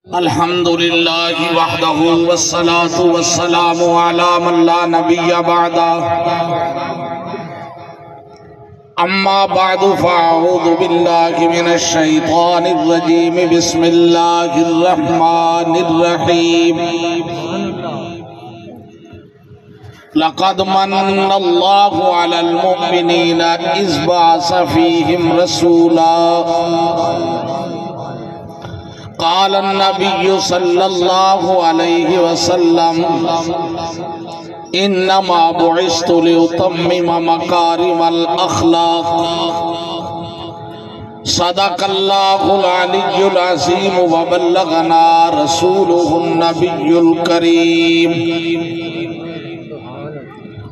الحمد للہ وحدہ والصلاة والسلام علی من لا نبی بعد اما بعد فاعوذ باللہ من الشیطان الرجیم بسم اللہ الرحمن الرحیم لقد من اللہ علی المؤمنین اذ بعث فیہم رسولا قال النبي صلى الله عليه وسلم انما بعثت لأتمم مكارم الاخلاق صدق الله العلي العظيم وبلغنا رسوله النبي الكريم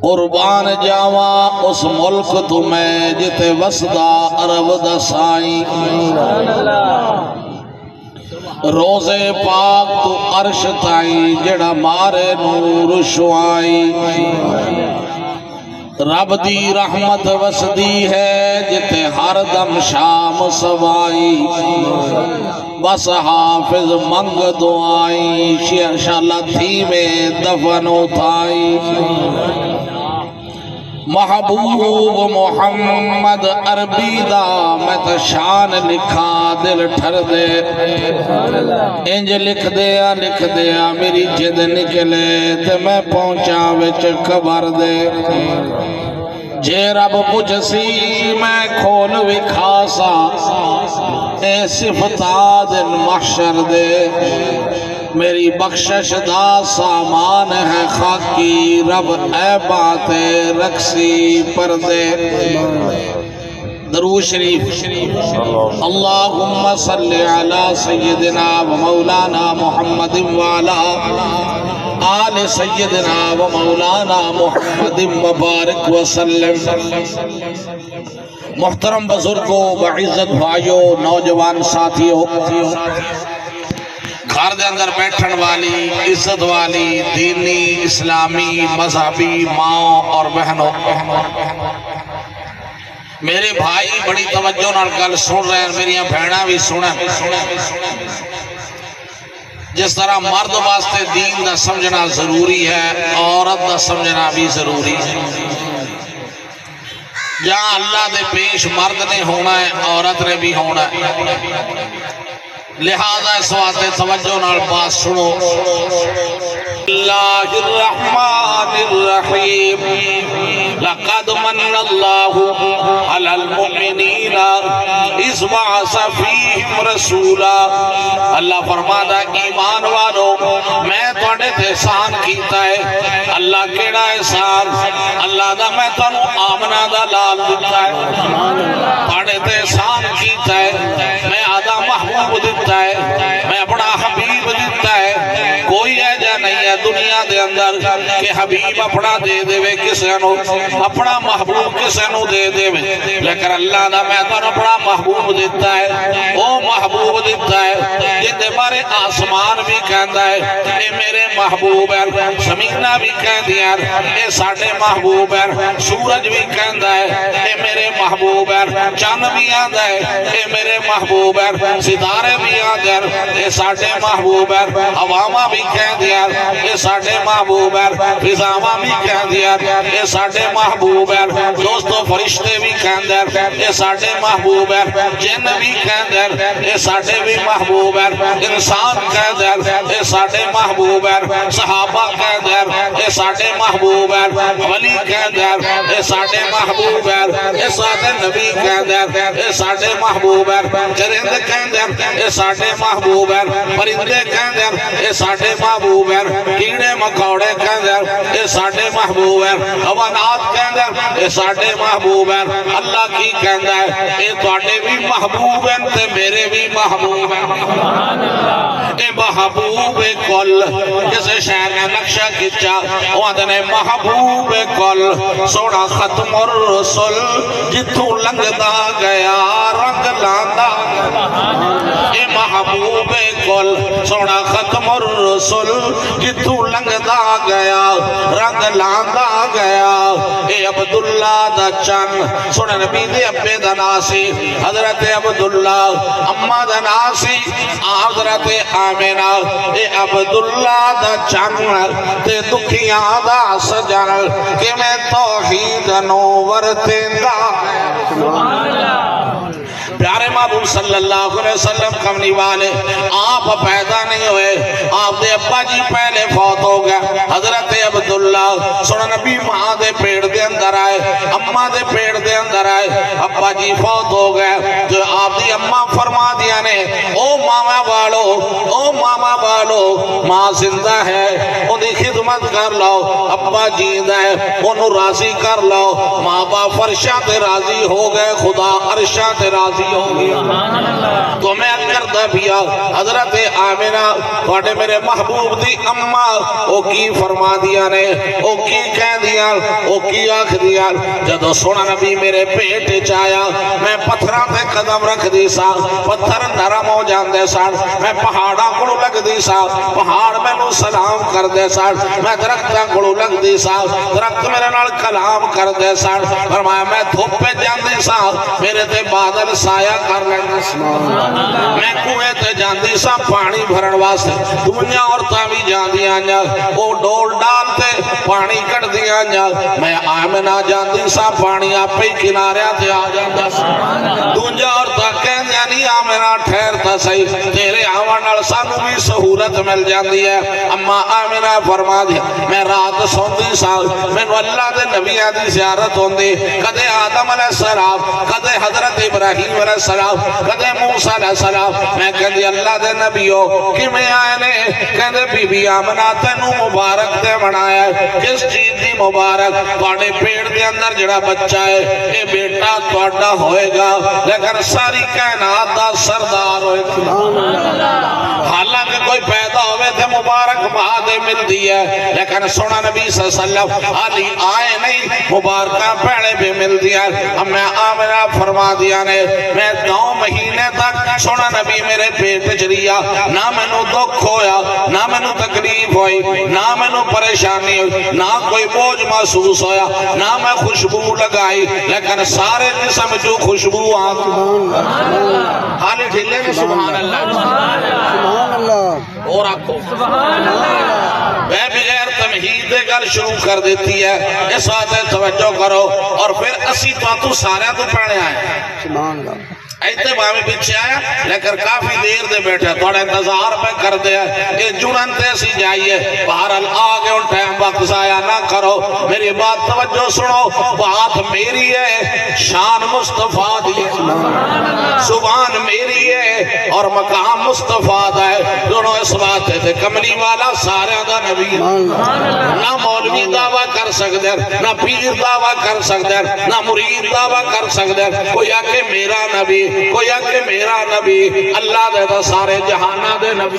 قربان جاوا اس ملک تمہیں جتے وسدا عرب دسائیں روزے پاک تو عرش تائیں جڑا مارے نور شعائی رب دی رحمت وسدی ہے جتے ہر دم شام سوائی بس حافظ منگ دعائیں شیرشالہ تھی میں دفن اٹھائی محبوب محمد عربی دا میں تو شان لکھا دل ٹھر دے انج لکھ دیا میری جد نکلے تے میں پہنچا وچ قبر دے جے رب پوچھ سی میں کھول وکھاسا اے صفتا دن محشر دے میری بخشش دا سامان ہے خاکی رب اے باتیں رکسی پردے درود شریف اللہم صلی علی سیدنا و مولانا محمد وعلا آل سیدنا و مولانا محمد مبارک وسلم محترم بزرگوں بعزت بھائیوں نوجوان ساتھیوں گھر دے اندر بیٹھن والی عزت والی دینی اسلامی مذہبی ماں اور بہنوں میرے بھائی بڑی توجہ نال گل سن رہے ہیں میری بہناں بھی سنیں جس طرح مرد واسطے دین دا سمجھنا ضروری ہے عورت دا سمجھنا بھی ضروری ہے جہاں اللہ دے پیش مرد نے ہونا ہے عورت نے بھی ہونا ہے لہذا اس واسطے توجہ نال بات سنو اللہ الرحمن الرحیم لقد من اللہ علی المؤمنین اذ بعث فیہم رسولا اللہ فرماتا ایمان والو میں تواڈے تے احسان کیتا ہے اللہ کیڑا احسان اللہ دا میں تانوں آمنہ دا لال دتا ہے تواڈے تے احسان کیتا ہے میں آدھا محبوب دیتا ہے میں اپنا حبیب دیتا ہے کوئی ایجا نہیں ہے دنیا دے اندر کہ حبیب اپنا دے دے وے کسے نو اپنا محبوب کسے نو دے دے وے لیکن اللہ دا میں تو اپنا محبوب دیتا ہے او محبوب دیتا ہے جتے بارے آسمان بھی کہندا ہے اے میرے محبوب ہے زمینہ بھی کہہ دیا اے ساڑھے محبوب ہے سورج بھی کہندا ہے اے میرے محبوب ہے چاند بھی آندا ہے اے میرے محبوب ہے ستارے بھی آندا ہے اے ساڑھے محبوب ہے عوامہ بھی کہہ دیا اے ساڑھے محبوب ہے فضاوہ بھی کہہ دیا اے ساڑھے محبوب ہے دوستو فرشتے بھی کہہ دیا اے ساڑھے محبوب ہے جن بھی کہہ دیا اے ساڑھے بھی محبوب ہے انسان کہہ دیا اے ساڑھے محبوب ہے صحابہ کہہ دیا اے ساڑھے محبوب ہے ولی کہہ دیا اے ساڑھے محبوب ہے اے ساڑھے نبی کہہ دیا اے ساڑھے محبوب ہے چرند کہہ دیا اے ساڑھے محبوب ہے پرندے کہہ دیا اے ساڑھے محبوب ہے کیڑے مکوڑے کہہ دیا اے ساڑھے محبوب ہے حیوانات کہہ دیا اے ساڑھے محبوب ہے اللہ کی کہندا ہے اے تواڈے بھی محبوب ہیں تے میرے بھی محبوب ہیں اے محبوب کل جسے شہر نے نقشہ کھچا وہ نے محبوب کل سونا ختم الرسل جتوں لنگدا گیا رنگ لاندا اے محبوب کل سونا ختم الرسل جتوں لنگدا گیا رنگ لاندا گیا اے عبداللہ دا چن سونا نبی دے ابے دا ناسی حضرت عبداللہ امہ دا ناسی حضرت آمینہ آمنہ اے عبداللہ دا چن تے دکھیاں دا سجن کہ میں توحید نور تیندا پیارے محبوب صلی اللہ علیہ وسلم کملی والے آپ پیدا نہیں ہوئے آپ دے ابا جی پہلے فوت ہو گیا حضرت عبداللہ سونا نبی ماں دے پیڑ دے اندر آئے اماں دے پیڑ دے اندر آئے ابا جی فوت ہو گیا جو آپ دی اماں فرما دیا نے او ماما والو ماں زندہ ہے انہیں خدمت کر لو ابا جیندہ ہے انہوں راضی کر لو ماں با فرشاں تے راضی ہو گئے خدا عرشاں تے راضی ہو گیا تو میں کردہ بیا حضرت آمنہ وڈے میرے محبوب دی اممہ او کی فرما دیا نے او کی کہہ دیا او کی آکھ دیا جدو سونا نبی میرے پیٹ چایا میں پتھران تے قدم رکھ دی سا پتھر نرم ہو جان دے سا میں پہاڑا کڑو لگ دی سا پہاڑ میں نو سلام کر دے سا میں درختہ کڑو لگ دی سا درخت میرے نال کلام کر دے سا فرمایا میں دھوپ پہ جان دی سا میرے تے بادل سایہ کر لگا میں کوئے تے جان دی سا پانی بھرن واسطے دنیا اور تاوی جان دی آنیا وہ ڈول ڈالتے پانی کٹ دی آنیا میں آمنہ جان دی سا پانی آپ پہ کنارے آتے آ جاندہ سا دنیا اور تاکہ یعنی آمنہ ٹھہرتا صحیح تیرے آوان نال سانو بھی سہولت مل جاندی ہے اما آمنہ فرما دیا میں رات سوندی سا میں نو اللہ دے نبی آدھی زیارت ہوندی کدے آدم علیہ السلام کدے حضرت ابراہیم علیہ السلام کدے موسیٰ علیہ السلام میں کہندی اللہ دے نبیوں کہ میں آئے نے کہندے بی بی آمنہ تینو مبارک دے بنایا ہے کس چیز دی مبارک توڑے پیڑ دے اندر جڑا بچہ ہے اے بیٹا توڑا ہوئے گا لیکن ساری کائنات دا سردار ہوئے گا حالانکہ کوئی پیدا ہوئے تھے مبارک بہادے مل دی ہے لیکن سونا نبی صلی اللہ علیہ وسلم علی آئے نہیں مبارکہ پیڑے بھی مل دیا ہمیں آمنہ فرما دیا نے میں 9 مہینے تک سونا نبی میرے پیٹ چلیا نہ میں نو دکھ ہویا نہ میں نو تکلیف ہوئی نہ میں نو پریشانی ہوئی نہ کوئی بوجھ محسوس ہویا نہ میں خوشبو لگائی لیکن سارے جسم جو خوشبو آتا حالی ٹھلے میں سبحان اللہ اور آکھو میں بغیر تمہید گل شروع کر دیتی ہے اس بات توجہ کرو اور پھر اسی تو سارے تو پڑھنے آئے سبحان اللہ ایتے بامی پیچھے آیا لیکن کافی دیر دے بیٹھے تھوڑا انتظار پہ کر دیا یہ جڑن تے سی جائیے بہرحال آگے ان ٹائم وقت ضائع نہ کرو میری بات توجہ سنو بات میری ہے شان مصطفیٰ دی زبان میری ہے اور مقام مصطفیٰ دا ہے دونوں اس بات ہے کملی والا سارے دا نبی نہ مولوی دعویٰ کر سکتے نہ پیر دعویٰ کر سکتے نہ مرید دعویٰ کر سکتے کوئی آکے میرا نبی کوئی کہ میرا نبی اللہ دے دا سارے جہانہ دے نبی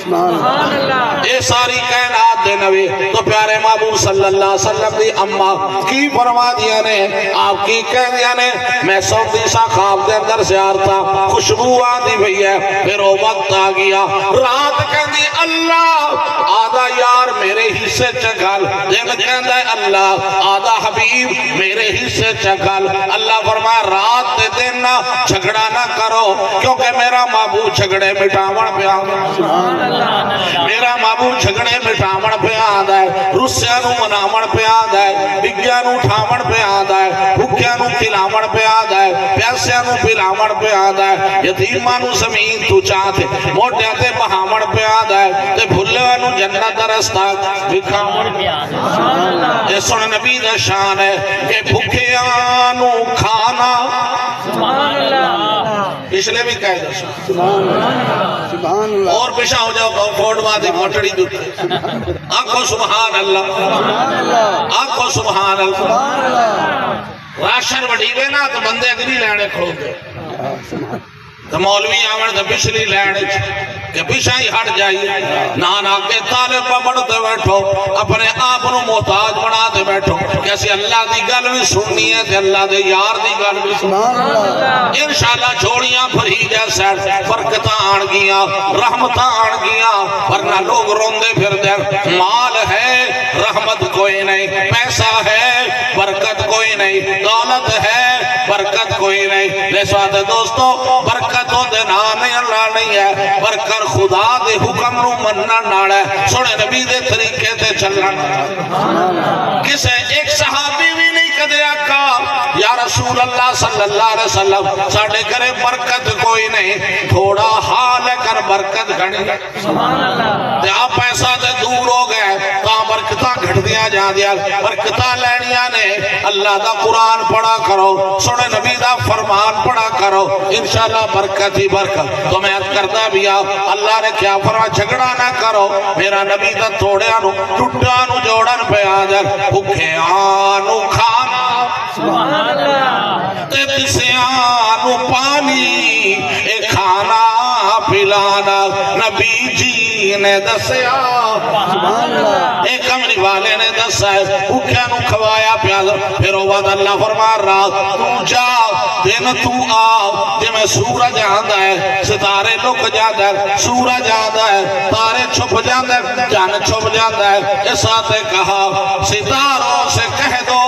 اے ساری کائنات دے نبی تو پیارے محبوب صلی اللہ علیہ وسلم دی اممہ کی فرما دیا نے آپ کی کہہ دیا نے میں سوندی سا خواب دے اندر سے آرتا خوشبو آدھی بھئی ہے پھر وہ وقت آ گیا رات کہہ دی اللہ آدھا یار میرے حصے چکل دن کہہ دی اللہ آدھا حبیب میرے حصے چکل اللہ فرمایا رات دے دن جھگڑا نہ کرو کیونکہ میرا معبود جھگڑے مٹاون پہ آدھا میرا معبود جھگڑے مٹاون پہ آدھا ہے رسیانو مناون پہ آدھا ہے بگیانو ٹھاون پہ آدھا ہے بھوکیانو کھلاون پہ آدھا ہے پیاسیانو پلاون پہ آدھا ہے یتیمانو زمین تو چاہتے موٹیاتے بہاون پہ آدھا ہے تے بھلوانو جنت رستہ بکھاون پہ آدھا ہے یہ سن نبی دا شان ہے کہ بھوکیانو کھانا پچھلے بھی کہہ دو اور پیشہ ہو جاؤ فورڈ وادی موٹڑی دوتے آنکھو سبحان اللہ آنکھو سبحان اللہ راشن وڈی بے نا تو بندے اگلی لینے کھڑو گے تو مولوی آمن تو پچھلی لینے کہ پیشہ ہی ہٹ جائیے نانا کے طالب پہ بڑھتے بیٹھو اپنے آپنوں محتاج بنا دے بیٹھو کیسے اللہ دی گل بھی سننی ہے تے اللہ دے یار دی گل بھی سننی انشاءاللہ چھوڑیاں پھری جیسے برکتاں آن گیاں رحمتاں آن گیاں ورنہ لوگ روندے پھر دے مال ہے رحمت کوئی نہیں پیسہ ہے برکت کوئی نہیں دولت ہے برکت کوئی نہیں لے سوات دوستو برکتوں دے نام اللہ نہیں نہیں ہے پر کر خدا دے حکم نو مننا نال ہے سونے نبی دے طریقے تے چلنا کسے ایک صحابی بھی نہیں کدے آقا یا رسول اللہ صلی اللہ علیہ وسلم ساڑھے کرے برکت کوئی نہیں تھوڑا حال ہے کر برکت گھڑی تے آپ پیسہ دے دور ہو گئے تا برکتہ گھڑ دیا جا دیا برکتہ لینیاں نے اللہ دا قرآن پڑھا کرو سونے نبی دا فرمان پڑھا کرو انشاءاللہ برکت ہی برکت تو میں عرض کرتا بھی اللہ نے کیا فرما جھگڑا نہ کرو میرا نبی دا توڑے آنو ٹوٹا آنو جوڑن پہ آجر بھوکے آنو کھانا تے دسے آنو پانی اے کھانا پلانا نبی جی نے دسیا ایک کمری والے نے دسا ہے بھوکے آنو کھوایا پیازا پھر وہ اللہ فرما رہا تو جا دن تو آ جی میں سورج آندہ ہے ستارے لک جاندہ ہے سورج آندہ ہے تارے چھپ جاندہ ہے جان چھپ جاندہ ہے اس آتے کہا ستاروں سے کہہ دو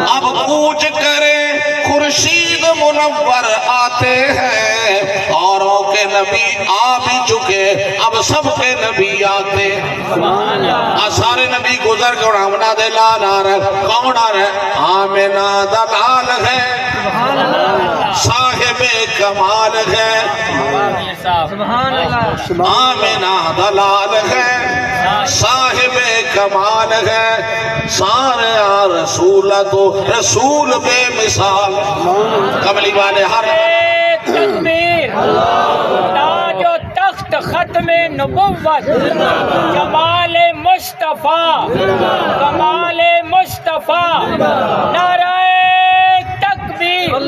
اب کوچ کرے خورشید منور آتے ہیں اوروں کے نبی آ بھی چکے اب سب کے نبی آتے سارے نبی گزر کے آمنہ دے لال آ رہے کون آ رہے آمنہ دلال ہے صاحب کمال ہے آمنہ دلال ہے صاحب کمال ہے سارے رسول تو رسول بے مثال کملی والے ہر تکبیر تاج و تخت ختم نبوت کمال مصطفیٰ کمال مصطفیٰ نعرہ تکبیر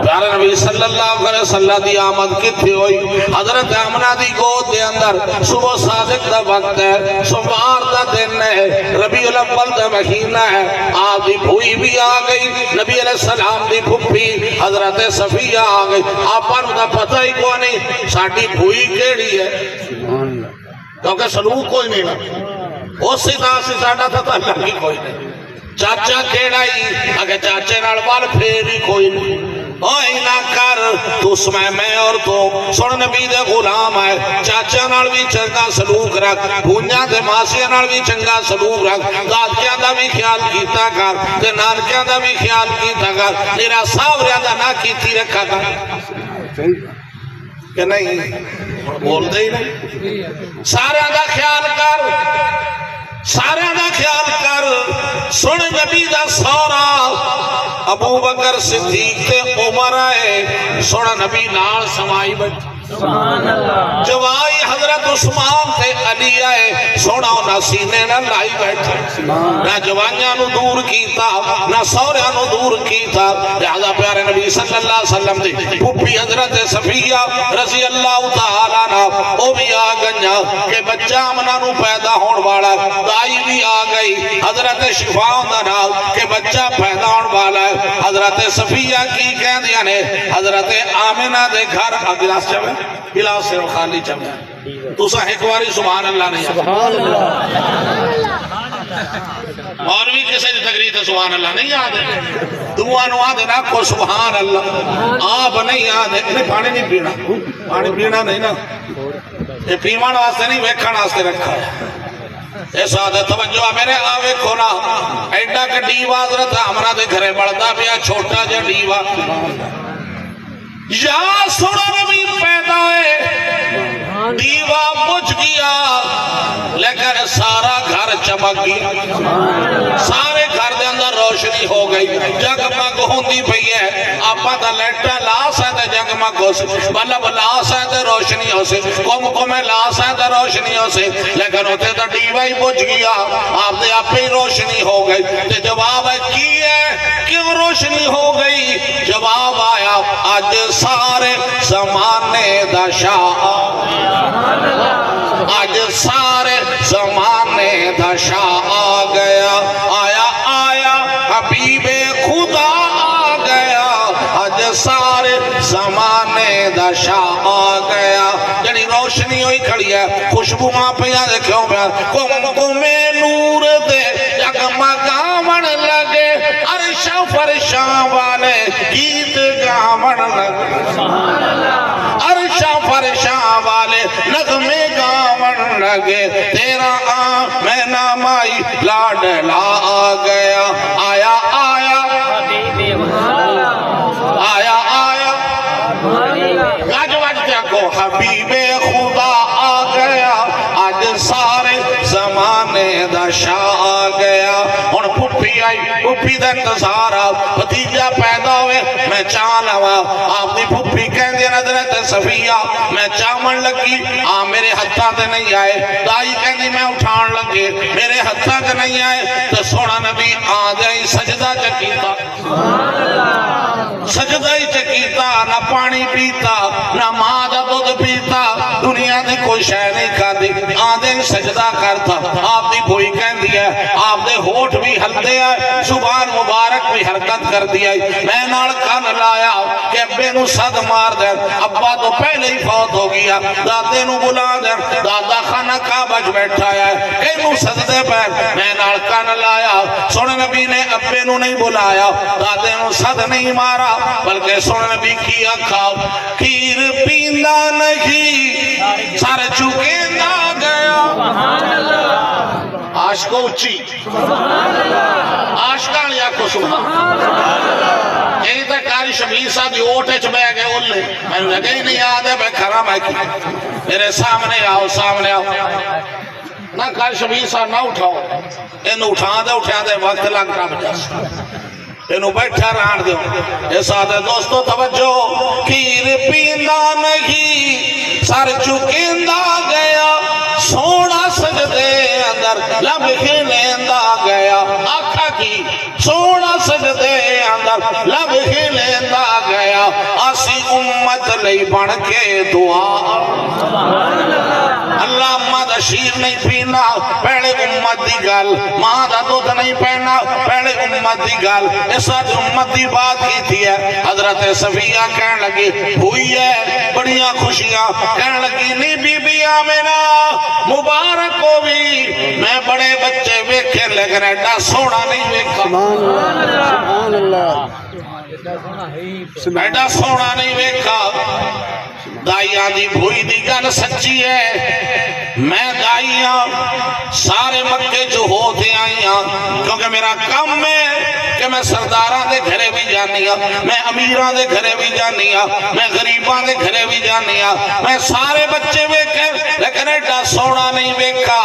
پیارے نبی صلی اللہ علیہ وسلم دی آمد کتھی ہوئی حضرت آمنہ دی گود دے اندر صبح صادق دا وقت ہے سوار دا دن ہے ربیع الاول دا مہینہ ہے آپ دی بھوئی بھی آ گئی نبی علیہ السلام دی پھپھی حضرت صفیہ آ گئی آپ پر دا پتہ ہی کوئی نہیں ساڑھی بھوئی کیڑی ہے کیونکہ سلوک کوئی نہیں نا اس سے ساڑھا تھا تو اللہ کی کوئی نہیں چاچا کیڑا ہی اگر چاچے نالوال پھر ہی کوئی نہیں اوہ نہ کر تو اس میں اور تو سن نبی دے غلام ہے چاچا نال بھی چنگا سلوک رکھ بھونیاں دے ماسیاں نال بھی چنگا سلوک رکھ دادکیاں دا بھی خیال کیتا کر تے نانکیاں دا بھی خیال کیتا کر میرا ساوریاں دا نہ کیتی رکھا کر کہ نہیں بول دے ہی نہیں سارے دا خیال کر سارے دا خیال کر سن نبی دا سورا ابو بکر صدیق تے عمر آئے سن نبی نال سمائی بیٹھ جوائی حضرت عثمان تے علی آئے سونا نہ سینے نہ لائی بیٹھے نہ جوانیاں نو دور کیتا نہ سوریاں نو دور کیتا لہذا پیارے نبی صلی اللہ علیہ وسلم دی پھوپھی حضرت صفیہ رضی اللہ تعالیٰ نا او بھی آ گنیا کہ بچہ آمنہ نو پیدا ہون والا دائی بھی آ گئی حضرت شفاؤں دا نال کہ بچہ پیدا ہون والا ہے حضرت صفیہ کی کہہ دیا نے حضرت آمنہ دے گھر اگلاس چاہے گلاس سے خالی چمیں تو سا ایک واری سبحان اللہ نہیں سبحان اللہ اور بھی کسے جو تقریر تھا سبحان اللہ نہیں آدھے دعانو آدھے نا کو سبحان اللہ آپ نہیں آدھے انہیں پانی نہیں پینا پانی پینا نہیں نا یہ پیمان واسطے نہیں ویکھان واسطے رکھا ہے ایسا آدھے توجہ میرے آوے کھونا ایڈا کا ڈیوہ حضرت ہمارا دے گھرے بڑھتا پیا چھوٹا جا ڈیوہ یا سوڑا نبی پیدا ہے دیوا بجھ گیا لیکن سارا گھر چمک گیا سارے گھر دے اندر روشنی ہو گئی جگمگ ہوندی پئی ہے آپا دا لیٹا لاس ہے تے جگمگ ہو سے بلب لاس ہے تے روشنی ہو سے کم لاس ہے تے روشنی ہو سے لیکن ہوتے تا دیوا ہی بجھ گیا آپ دے آپ ہی روشنی ہو گئی تے جواب ہے کی ہے کیوں روشنی ہو گئی جواب آیا آج سارے زمانے دا شاہ آج سارے زمانے دا شاہ آ گیا آیا آیا حبیب خدا آ گیا آج سارے زمانے دا شاہ آ گیا یعنی روشنی ہوئی کھڑی ہے خوشبو ماں پہ آدھے کیوں پیار کم میں نور دے جگمگاون لگے عرش فرشاں والے گیت گاون گاون لگے عرشاں فرشاں والے نغمے گاون لگے تیرا آمینہ مائی لاڈلا آ گیا آیا آیا آیا آیا گج وجتے کو حبیب خدا آ گیا آج سارے زمانے دا شاہ آ گیا ہن پھپھی آئی پھپھی دا انتظار آ بھتیجا پیدا ہوئے میں چاہ لوا آپ دی پھپھی کہندے حضرت صفیہ میں چاہمن لگی میرے ہتھاں تے نہیں آئے دائی کہندی میں اٹھان لگے میرے ہتھاں تے نہیں آئے تو سونا نبی آ گئی سجدہ چکیتا سجدہ ہی چکیتا نہ پانی پیتا نہ ماں دا دودھ پیتا دنیا دی کوئی شے نہیں کھاتی آدھے سجدہ کرتا آپ دی بھوئی کہندی ہے آپ دے ہوٹھ بھی ہلدے ہیں زبان مبارک بھی حرکت کر دیا میں نال کان لایا کہ ابے نو صد مار دے ابا تو پہلے ہی فوت ہو گیا دادے نو بلا دے دادا خانہ کعبہ جو بیٹھا ہے کہ نو سجدے پہ میں نال کان لایا سونے نبی نے ابے نو نہیں بلایا دادے نو صد نہیں مارا بلکہ سونے نبی کیا کھاؤ کھیر پیندا نہیں سارے چکے نہ گیا عاشقو اچھی عاشقان یا کو سبحان یہی تک کاری شبیر صاحب دی اوٹے چھ بے گئے اولے میں نے لگے ہی نہیں یاد ہے میں کھرا میں کی میرے سامنے آؤ نہ کاری شبیر صاحب نہ اٹھاؤ انہوں اٹھا دے وقت لگ رہا بجا انہوں بیٹھا رہن دے اے ساتھ دوستو توجہ کھیر پیندا نہیں سر چکیندا گیا سونا سجدے اندر لب کھلیندا گیا آقا کی سونا سجدے اندر لب کھلیندا گیا اسی امت لئی بن کے دعا اللہ ماں دا شیر نہیں پینا پہلے امت دی گل ماں دا دودھ نہیں پینا پہلے امت دی گل اس وقت امت دی بات کی تھی ہے حضرت صفیہ کہنے لگی ہوئی ہے بڑیاں خوشیاں کہنے لگی نہیں بی بی آمینہ مبارک ہو بھی میں بڑے بچے ویکھے لیکن ایڈا سونا نہیں ویکھا سبحان اللہ ایڈا سونا نہیں ویکھا دائیاں دی بھوئی دی گل سچی ہے میں دائیاں سارے مکے جو ہوتے آئیاں کیونکہ میرا کام ہے کہ میں سرداراں دے گھرے بھی جانیا میں امیراں دے گھرے بھی جانیا میں غریباں دے گھرے بھی جانیا میں سارے بچے ویکھے لیکن ایڈا سونا نہیں ویکھا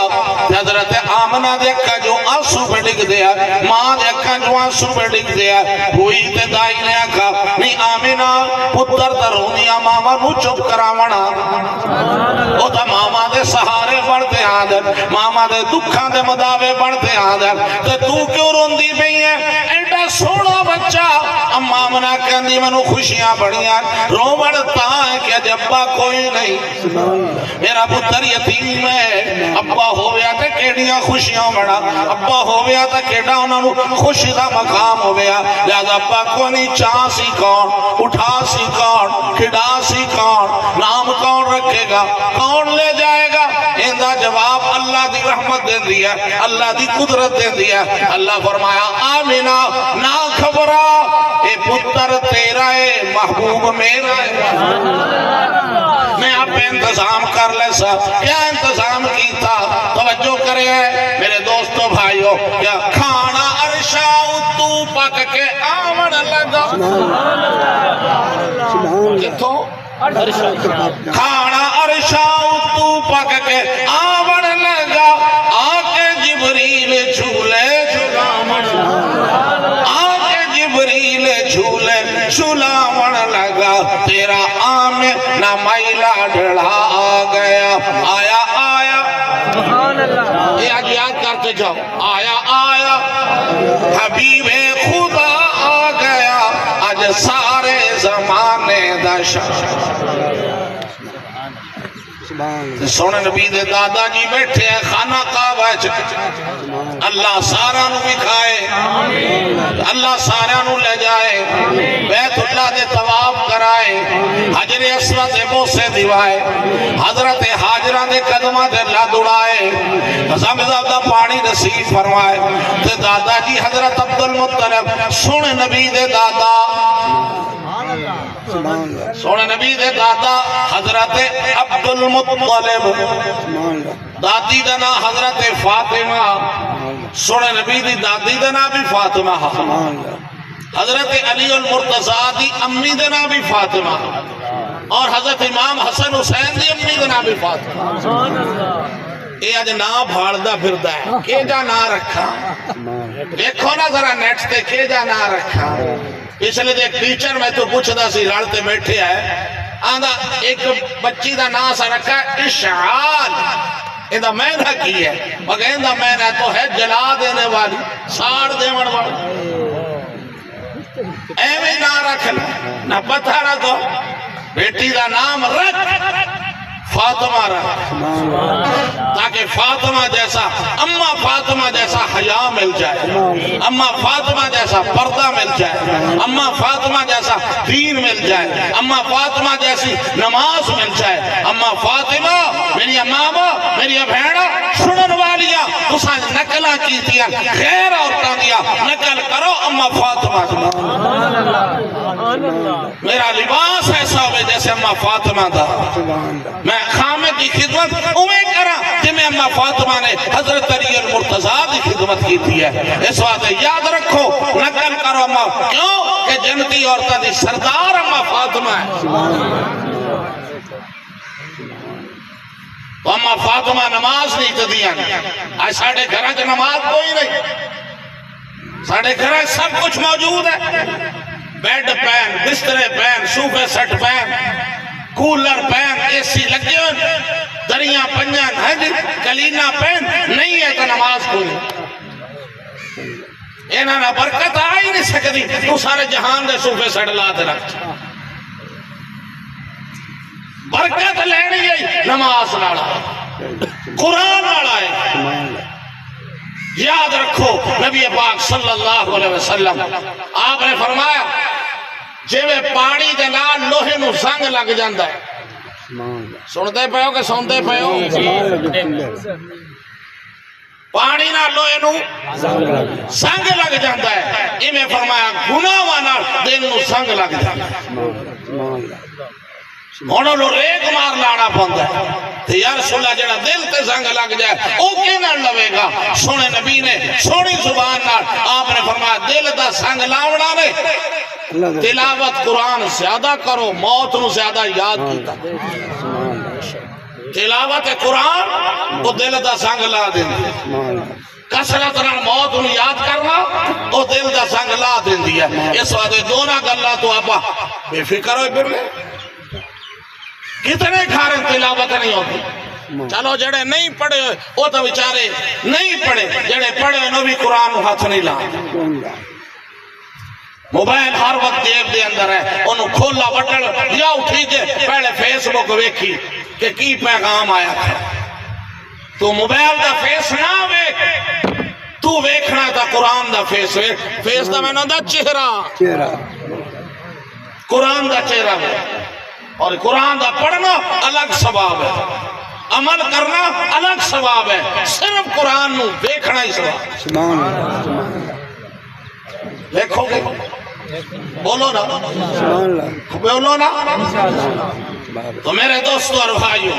حضرت آمنہ دے اکھا جو آنسو پہ ڈگ دیا ماں دے اکھا جو آنسو پہ ڈگ دیا ہوئی تے دائی نے آکھا نہیں آمنہ پتر درونیا ماما نو چپ کراونا او تا ماما دے سہارے بڑھتے آدھر ماما دے دکھاں دے مداوے بڑھتے آدھر تے تو کیوں روندی پئی ہے ایڈا سونا بچہ اما آمنہ کہندی منو خوشیاں بڑھیاں رو بڑھتا ہے کہ جبا کوئی نہیں میرا پتر یتیم ہے ابا ہویا تے کیڑیاں خوشیاں بڑھا ابا ہویا تے کیڑا انہوں نے خوشی دا مقام ہویا لہذا ابا کو نہیں چاہ سی کون اٹھا سی کون کھڑا سی کون نام کون رکھے گا کون لے جائے گا اندہ جواب اللہ دی رحمت دے دیا اللہ دی قدرت دے دیا اللہ فرمایا آمینہ نا خبرہ اے پتر تیرا ہے محبوب میرا ہے میں آپ پہ انتظام کر لے سا کیا انتظام کیتا توجہ کرے ہیں میرے دوستو بھائیو کیا کھانا عرشا تو پک کے آمن لگا کتوں کھانا عرشا تو پک کے آمن لگا آکے جبریل جھولے جھلامن آکے جبریل جھولے جھلامن لگا تیرا آمن نمائلہ ڈھڑا آ گیا آیا آیا یہ آج یاد کرتے جاؤ آیا آیا حبیب خدا آ گیا آج سارے زمانے دا سونے نبی دے دادا جی بیٹھے ہیں خانہ کعبہ اللہ سارا نو بھی کھائے اللہ سارا نو لے جائے بیت اللہ دے طواف کرائے حجر اسود دے بوسے دیوائے حضرت حاجرہ دے قدمہ دے اللہ دڑائے زمزم دا پانی نصیب فرمائے تے دادا جی حضرت عبدالمطلب سونے نبی دے دادا سبحان اللہ سونے نبی دے دادا حضرت عبد المطلب، دادی دا نام حضرت فاطمہ، سونے نبی دی دادی دا نام بھی فاطمہ، حضرت علی المرتضیٰ دی امی دا نام بھی فاطمہ، اور حضرت امام حسن حسین دی امی دا نام بھی فاطمہ۔ یہ آج نا بھاڑدہ پھردا ہے، کہ جا نا رکھا، دیکھو نا ذرا نیٹ تے کہ جا نا رکھا۔ اس لئے ایک ٹیچر میں تو پوچھ دا سی رالتے بیٹھے آئے، آندھا ایک بچی دا نا سا رکھا اشعال، اندھا مینہ کی ہے، مگر اندھا مینہ تو ہے جلا دینے والی، ساڑ دیون والی، ایویں نا رکھنا، نہ پتہ نہ تو بیٹی دا نام رکھ فاطمہ رکھ، تاکہ فاطمہ جیسا، اماں فاطمہ جیسا حیا مل جائے، اماں فاطمہ جیسا پردہ مل جائے، اماں فاطمہ جیسا دین مل جائے، اماں فاطمہ جیسی نماز مل جائے۔ اماں فاطمہ میری امامہ میری بھیڑا سنن والیاں تساں نقلہ کی دیا، غیر عورتاں دیا نقل کرو اماں فاطمہ دیا۔ میرا لباس ایسا ہوئے جیسے اماں فاطمہ دا، میں خامد کی خدمت اوے کرا کہ میں اماں فاطمہ نے حضرت علی المرتضیٰ کی خدمت کی تھی ہے۔ اس بات یاد رکھو، نقل کرو اماں، کیوں کہ جنتی عورتہ دی سردار اماں فاطمہ ہے۔ تو اماں فاطمہ نماز نہیں کدیاں، آج ساڑھے گھرہ کے نماز کوئی نہیں، ساڑھے گھرہ سب کچھ موجود ہے، بیڈ پین، بسترے پین، صوفے سٹ پین، کولر پین، اے سی لگے ہوئے، دریاں پنجان، کلینہ پین، نہیں ہے تو نماز کوئی۔ انہاں برکت آئی نہیں سکتی، تو سارے جہان دے صوفے سٹ لا دے رکھ، برکت لینی ہے نماز لاڑا، قرآن لاڑا ہے۔ یاد رکھو نبی پاک صلی اللہ علیہ وسلم آپ نے فرمایا جیوے پانی دے نال لوہے نو زنگ لگ جاندہ ہے، سنتے پہ ہو کہ سنتے پہ ہو، پانی نال لوہے نو زنگ لگ جاندہ ہے، انہیں فرمایا گناہ وانا دل نو زنگ لگ جاندہ ہے، انہوں نے ریک مار لانا پہندا ہے، تو یا رسول اللہ جڑا دل تے زنگ لگ جائے او کے نال لوے گا؟ سونے نبی نے سونی زبان نال آپ نے فرمایا دل دا زنگ لاونا نے تلاوت قرآن زیادہ کرو، موت نو زیادہ یاد کیتا، تلاوت قرآن وہ دل دا زنگ لا دیں، کسرت نال موت نو یاد کرنا وہ دل دا زنگ لا دیں دیا۔ اس وقت دونا گلہ تو آپا بے فکر ہوئے پھر لے، کتنے گھارن تلاوت نہیں ہوتی، چلو جڑے نہیں پڑھے ہوئے وہ تو بیچارے نہیں پڑھے، جڑے پڑھے ہوئے نو بھی قرآن ہاتھ نہیں لا، موبائل ہر وقت جیب دے اندر ہے، انہوں کھولا بٹل یا اٹھی جے پہلے فیس بک ویکھی کہ کی پیغام آیا تھا، تو موبائل دا فیس نہ ویکھ، تو ویکھنا تا قرآن دا فیس ویکھ، فیس دا میں نہ دا چہرہ، قرآن دا چہرہ ویکھ، اور قرآن دا پڑھنا الگ ثواب ہے، عمل کرنا الگ ثواب ہے، صرف قرآن نو دیکھنا ہی ثواب ہے۔ دیکھو گے بولو نا، بولو نا، تو میرے دوستو اور بھائیو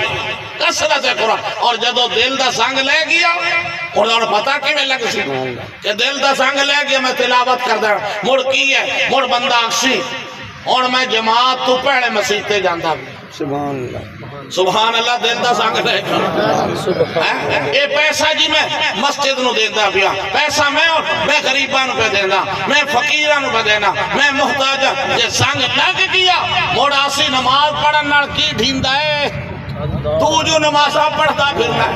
کسرت قرآن، اور جدو دل دا سنگ لے گیا اور انہوں نے پتا کیویں لگ سی کہ دل دا سنگ لے گیا میں تلاوت کر دا مڑ کی ہے، مڑ بندہ آکسی اور میں جماعت تو پہلے مسیحتے جانتا بھی، سبحان اللہ دل دا سنگ لے گیا، اے پیسہ جی میں مسجد نو دیتا پیا، پیسہ میں غریبان پہ دینا، میں فقیران پہ دینا، میں محتاجہ، یہ سنگ لگ گیا موڑ آسی نماز پڑھن نال کی ڈھیندا ہے، تو جو نمازہ پڑھتا پھرنا ہے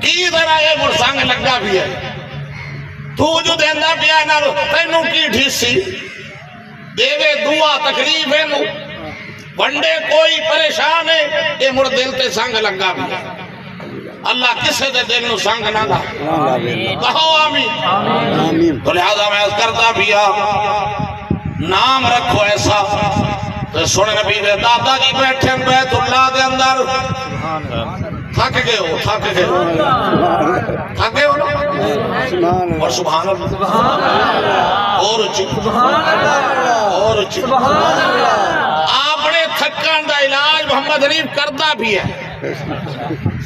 کی طرح یہ مڑ سنگ لگا بھی ہے، تو جو دیندہ پیا نال تینوں کی ڈھیسی دیوے دعا تکلیف ہے نو ونڈے کوئی پریشان ہے، یہ مڑ دل تے سنگ لگا بھی ہے، اللہ کسے دے دل نو سنگ نہ دا، کہو آمین۔ تو لہذا میں اس کرتا بھی نام رکھو ایسا، تو سنے نبی دے دادا جی بیٹھے بیت اللہ دے اندر، تھک گئے ہو نا اور سبحان اللہ اور اچھی اور اچھی اپنے تھکن دا علاج محمد حنیف کرتا بھی ہے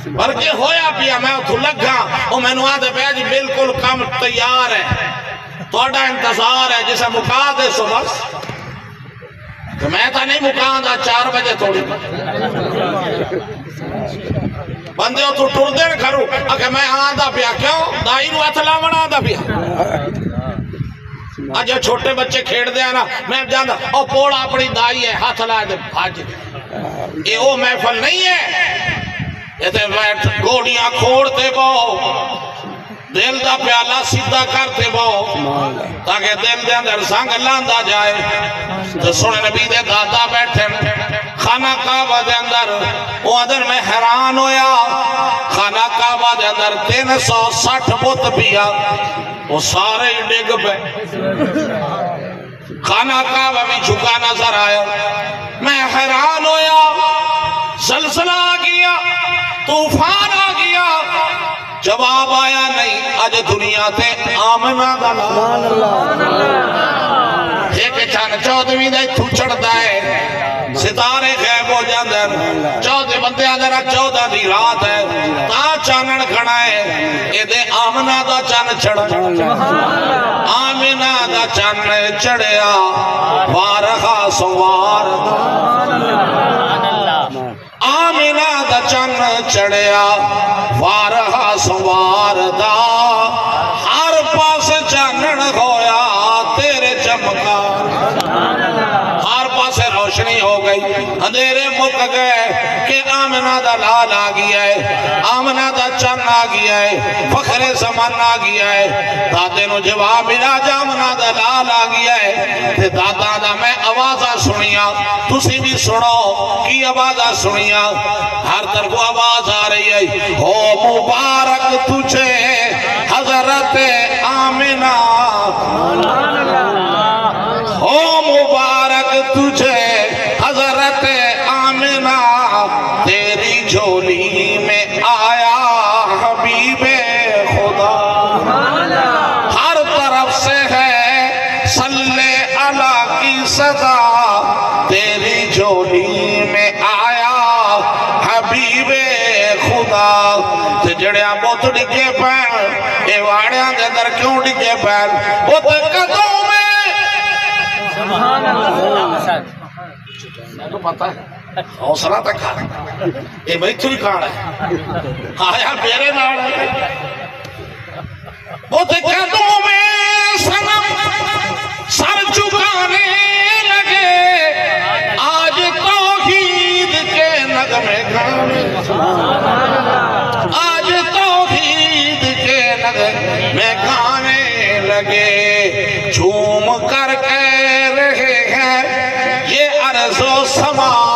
بلکہ ہویا پیا میں اتھو لگا وہ میں نو آدھے پہ جی بالکل کام تیار ہے توڑا انتظار ہے جسے مکا دے سو بس تو میں تا نہیں مکا دا 4 بجے تھوڑی بندے ہو تو ٹر دین کرو اگر میں آدھا پیا کیوں دائی نو اتلا بنا آدھا پیا آج چھوٹے بچے کھیڑ دیا نا میں جاندہ او پوڑا اپنی دائی ہے ہاتھ لائے دے بھاج یہ وہ محفل نہیں ہے یہ تے بیٹھ گوڑیاں کھوڑتے باؤ دل دا پیالہ سیدھا کرتے باؤ تاکہ دل دے اندر سنگ لاندہ جائے تو سنے نبی دے دادا بیٹھے خانہ کعبہ دے اندر وہ اندر میں حیران ہویا خانہ کعبہ دے اندر 360 بت پیا وہ سارے ڈگ پہ خانہ کعبہ بھی جھکا نظر آیا میں حیران ہویا زلزلہ آ گیا طوفان آ گیا جواب آیا نہیں آج دنیا تے آمنہ دلال ایک چان 14ویں دے تو چڑھتا ہے ستارے غیب ہو جاندر 14 بندے آدھر 14 دی رات ہے تا چانن کھڑا ہے اے دے آمنہ دا چان چڑھا آمنہ دا چان چڑھیا وارخا سوار آمنہ دا چان چڑھیا وارخا سوار دا ہر پاس چانن ہویا تیرے چمکا ہر پاس روشنی ہو گئی اندھیرے مک گئے کہ آمنہ دا لال آ گیا ہے آمنہ دا چن آ گیا ہے فخر زمان آ گیا ہے دادے نو جواب ملا جا آمنہ دا لال آ گیا ہے تے دادا دا میں آوازہ سنیا تسی بھی سنو کی آوازہ سنیا ہر طرف آواز آ رہی ہے ہو مبارک تجھے حضرت آمنہ ہو مبارک تجھے حضرت آمنہ تیری جھولی میں آیا حبیب خدا ہر طرف سے ہے صلی اللہ کی صدا تیری جھولی میں آیا حبیب خدا تے جڑیاں بہت ڈگے پین اے واڑیاں دے اندر کیوں ڈگے پین بہت قدوں تو پتا ہے حوصلہ تک کھا یہ بھائی تھوڑی کھاڑا ہے آیا میرے ناڑ ہے وہ قدموں میں صنم سر چکانے لگے آج توحید کے نغمے گانے آج توحید کے نغمے گانے لگے جھوم کر کہہ رہے ہیں یہ عرض و سمان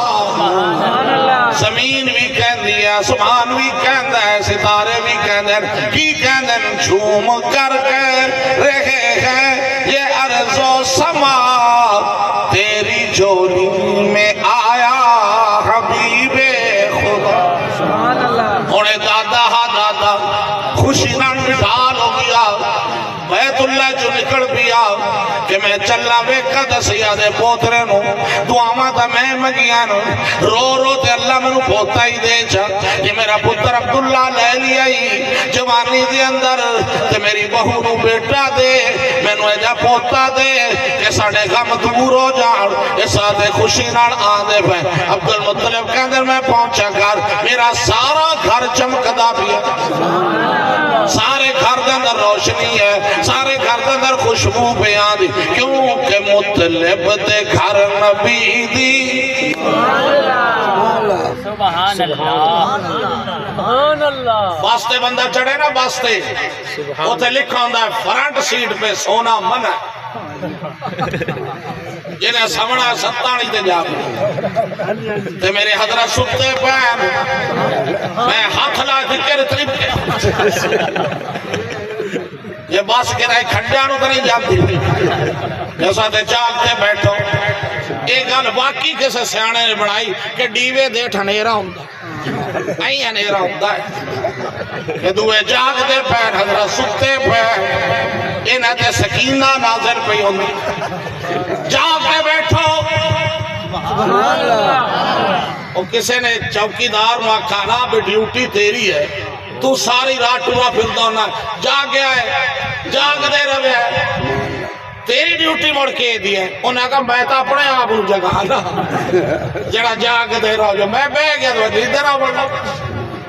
زمین بھی کہہ دیا آسمان بھی کہہ دیا ستارے بھی کہہ دیا کی کہہ دیا جھوم کر کہہ رہے ہیں یہ عرض و سمان تیری جھولی میں آیا حبیب خدا انہیں دادا ہاں دادا خوشی نہ ڈھال ہو گیا بیت اللہ جو نکڑ پیا کہ میں چلا بے قدس یادے پوترے نو دعاما تا میں مگیاں نو رو رو تے اللہ میں نو پوتا ہی دے چا یہ میرا پتر عبداللہ لے لیا ہی جوانی دے اندر تے میری بہو نو بیٹا دے میں نو ایجا پوتا دے کہ ساڑے غم دور ہو جان یہ ساتھے خوشی نال آدھے پہ عبدالمطلب کے اندر میں پہنچا کر میرا سارا گھر چمکدا بھی ہے سارے گھر دے اندر روشنی ہے سارے گھر دے اندر خوشبو پہ آدھی کیونکہ مطلب دے گھر نبی دی سبحان اللہ باستے بندہ چڑھے نا باستے وہ تے لکھا ہوندہ ہے فرنٹ سیٹ پہ سونا من ہے جنہیں سمنا ستانی تے جا تے میرے حضرت سکتے پہن میں ہاتھ لا ذکر طریب کے یہ باس کے رہے کھنڈیانوں تو نہیں جاتی جیسا تے چاکتے بیٹھو ایک گل باقی کسے سیانے نے بڑھائی کہ ڈیوے دے ٹھنیرہ ہوں ایاں نیرا ہوتا ہے کہ دوے جاگ دے پیر حضرت سکتے پیر انہاں تے سکینہ نازل پئی ہوندی جاگ کے بیٹھو اور کسی نے چوکیدار میں کھانا بھی ڈیوٹی تیری ہے تو ساری رات ٹورا پھرتا ہونا جاگ گیا ہے جاگ دے رہے ہے تیری ڈیوٹی مڑ کے دی ہے انہیں کہا میں تو اپنے آپ ہوں جگہ نا جڑا جاگ دے رہا ہوں جو میں بہ گیا تو ادھر آ بڑھنا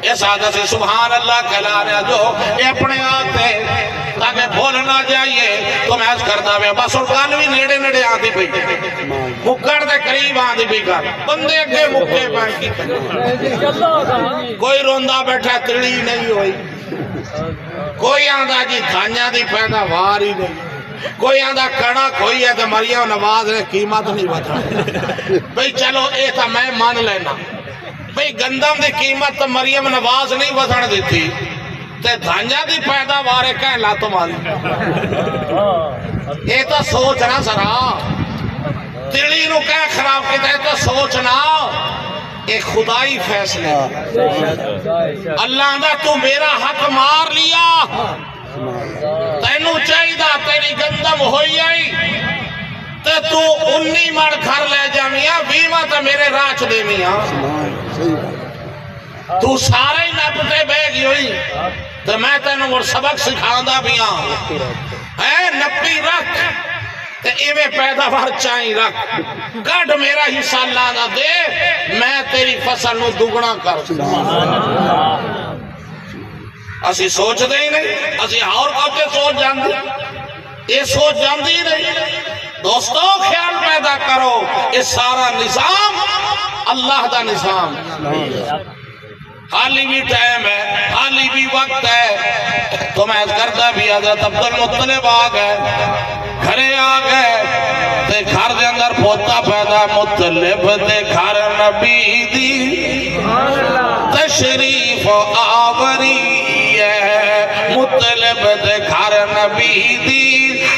اس عادت سے سبحان اللہ کہلا رہا جو یہ اپنے آتے تاکہ بھول نہ جائیے تو میں عرض کرتا ہوں بس سلطان بھی نیڑے نیڑے آتی پئی مکڑ دے قریب آتی پئی کر بندے اگے مکے پہ کی کوئی روندہ بیٹھا تڑی نہیں ہوئی کوئی آندہ جی دھانیاں دی پیداوار ہی نہیں کوئی آندہ کڑا کوئی ہے تو مریم نواز نے قیمت نہیں بتا بھئی چلو اے تھا میں مان لینا بھئی گندم دی قیمت تو مریم نواز نہیں بتانا دیتی تے دھانیاں دی پیداوار کہیں لا تو مانی اے تو سوچنا سرا دلی نو کہیں خراب کیتا ہے تو سوچنا ایک خدائی فیصلے اللہ دا تو میرا حق مار لیا تینو چاہیدہ تیری گندم ہوئی آئی تے تو 19 مڑ گھر لے جامیا 20 ماں تے میرے راچ دے میاں تو سارے ہی نپتے بیگی ہوئی تو میں تینو اور سبق سکھاندہ بھی آن اے نپی رکھ تے ایوے پیداوار چاہیں رکھ گڑھ میرا حصہ اللہ نہ دے میں تیری فصل نو دگنا کر اسی سوچ دے ہی نہیں اسی اور کبھے سوچ جان دے یہ سوچ جان دی نہیں دوستو خیال پیدا کرو یہ سارا نظام اللہ دا نظام حالی بھی ٹائم ہے حالی بھی وقت ہے تو میں کرتا بھی حضرت عبدالمطلب آ گئے گھرے آ گئے تے گھر دے اندر پوتا پیدا مطلب دے گھر نبی دی تشریف آوری مطلب دے گھر نبی دی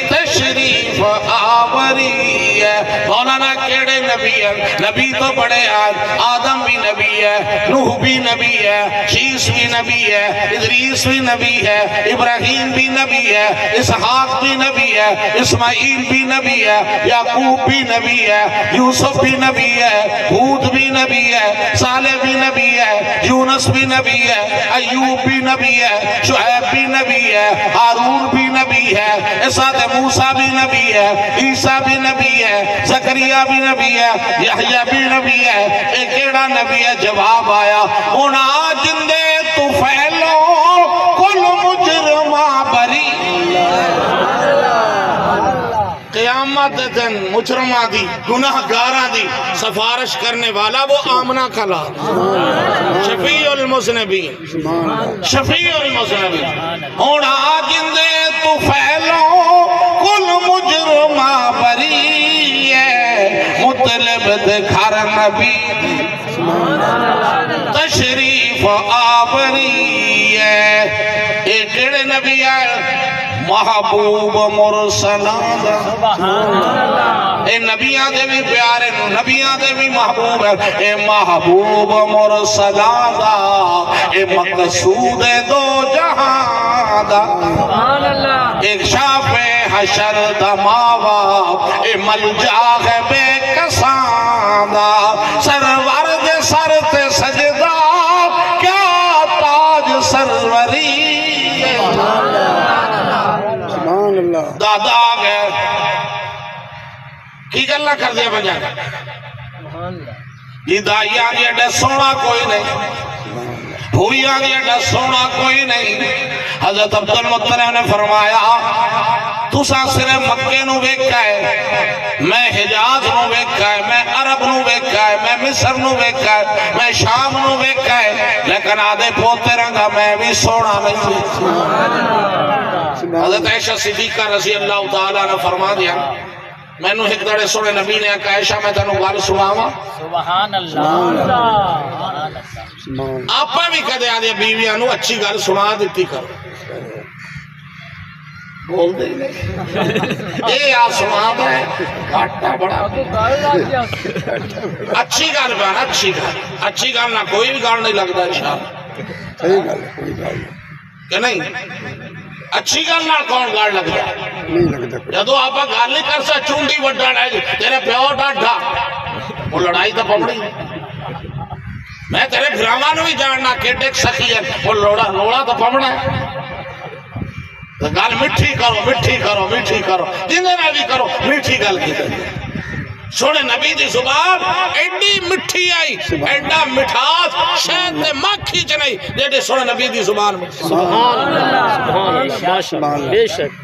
تشریف آوری ہے مولانا کیڑے نبی ہے نبی تو بڑے ہیں آدم بھی نبی ہے نوح بھی نبی ہے شیس بھی نبی ہے ادریس بھی نبی ہے ابراہیم بھی نبی ہے اسحاق بھی نبی ہے اسماعیل بھی نبی ہے یعقوب بھی نبی ہے یوسف بھی نبی ہے ہود بھی نبی ہے صالح بھی نبی ہے یونس بھی نبی ہے ایوب بھی نبی ہے شعیب بھی نبی ہے ہارون بھی نبی ہے اسحاق موسیٰ بھی نبی ہے عیسیٰ بھی نبی ہے زکریا بھی نبی ہے یحییٰ بھی نبی ہے ایک ایڑا نبی ہے جواب آیا اونا جندے تو پھیلو کل مجرمہ بری قیامت دن مجرمہ دی گناہ گارہ دی سفارش کرنے والا وہ آمنہ کلا شفیع المذنبین شفیع المذنبین اونا جندے تو پھیلو کل مجرمہ بری مطلب دے گھر نبی تشریف آوری ہے ایک کیڑے نبی ہے محبوب مرسلان اے نبیاں دے بھی پیارے نبیاں دے بھی محبوب ہے اے محبوب مرسلان اے مقصود دو جہاں دا ایک شافع حشر دا ماوا اے ملجا ہے بے کسان دا سرور دے سر تے سجدہ کیا تاج سروری دادا آگئے کی گلہ کر دیا بجا یہ دائی آگئی اڈے سونا کوئی نہیں ہوئی آگئی اڈے سونا کوئی نہیں حضرت عبدالمطلب نے فرمایا تو ساسرے مکے نو ویکھا ہے میں حجاز نو ویکھا ہے میں عرب نو ویکھا ہے میں مصر نو ویکھا ہے میں شام نو ویکھا ہے لیکن آدھے پوتے رنگا میں بھی سونا نہیں حضرت عائشہ صدیقہ رضی اللہ تعالیٰ نے فرما دیا میں نو ایک دڑے سونے نبی نے کہا عائشہ میں تنو گال سناوا سبحان اللہ آپا بھی کہتے آدھے بیویاں نو اچھی گال سنا دیتی کرو بول دے اے آسمان ہے آٹا بڑا اچھی گل بان اچھی گل نہ کوئی بھی گل نہیں لگتا انشاءاللہ صحیح گل ہے کوئی گل کہ نہیں اچھی گل نہ کون گل لگتا نہیں لگتا جدو آپ گل نہیں کر سا چونڈی وڈا ہے تیرے پیو ڈاڈا وہ لڑائی تو پوڑی میں تیرے بھراواں نو بھی جاننا کیڈے سخی ہے وہ لوڑا تو پونا ہے گل میٹھی کرو جنہیں نہ بھی کرو میٹھی گل کی سونے نبی دی زبان ایڈی مٹھی آئی ایڈا مٹھاس شہد تے مکھی چ نہیں جیڑے سونے نبی دی زبان میں سبحان اللہ بے شک